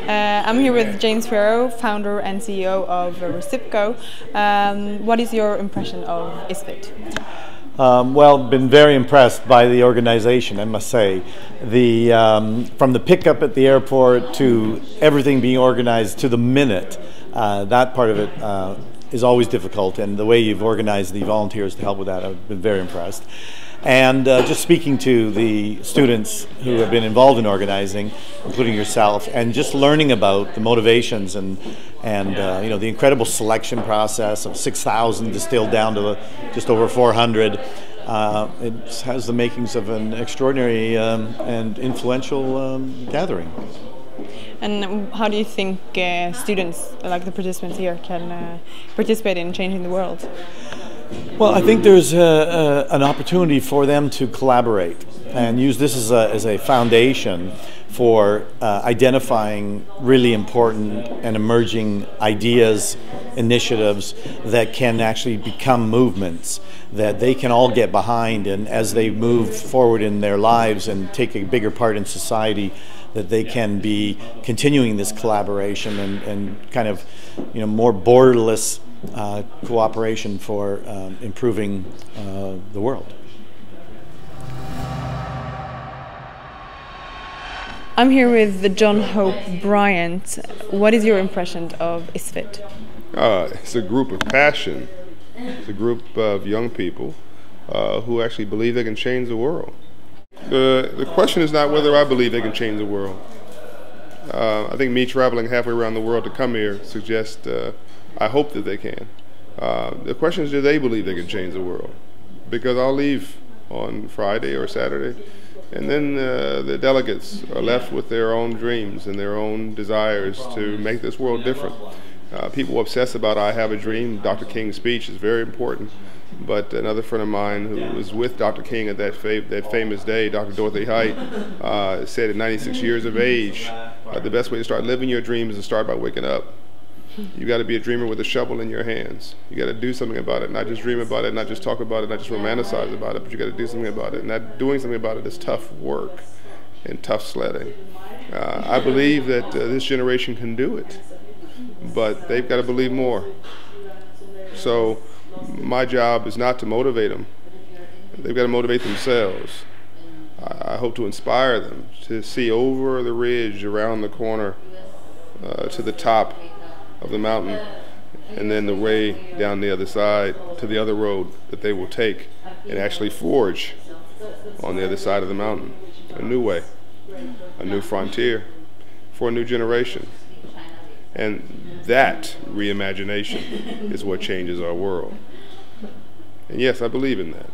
I'm here with James Farrow, founder and CEO of Recipco. What is your impression of ISFIT? Well, been very impressed by the organization, I must say. From the pickup at the airport to everything being organized to the minute, that part of it is always difficult, and the way you've organized the volunteers to help with that, I've been very impressed. And just speaking to the students who have been involved in organizing, including yourself, and just learning about the motivations and you know, the incredible selection process of 6,000 distilled down to just over 400. It has the makings of an extraordinary and influential gathering. And how do you think students, like the participants here, can participate in changing the world? Well, I think there's an opportunity for them to collaborate and use this as a foundation for identifying really important and emerging ideas, initiatives that can actually become movements that they can all get behind, and as they move forward in their lives and take a bigger part in society, that they can be continuing this collaboration and kind of, you know, more borderless cooperation for improving the world. I'm here with John Hope Bryant. What is your impression of ISFIT? It's a group of passion. It's a group of young people who actually believe they can change the world. The question is not whether I believe they can change the world. I think me traveling halfway around the world to come here suggests I hope that they can. The question is, do they believe they can change the world? Because I'll leave on Friday or Saturday, and then the delegates are left with their own dreams and their own desires to make this world different. People obsess about "I have a dream." Dr. King's speech is very important, but another friend of mine who was with Dr. King at that famous day, Dr. Dorothy Height, said at 96 years of age, the best way to start living your dream is to start by waking up. You got to be a dreamer with a shovel in your hands. You got to do something about it, not just dream about it, not just talk about it, not just romanticize about it, but you got to do something about it. And that doing something about it is tough work and tough sledding. I believe that this generation can do it, but they've got to believe more. So my job is not to motivate them. They've got to motivate themselves. I hope to inspire them to see over the ridge, around the corner, to the top of the mountain, and then the way down the other side to the other road that they will take and actually forge on the other side of the mountain. A new way, a new frontier for a new generation. And that reimagination is what changes our world. And yes, I believe in that.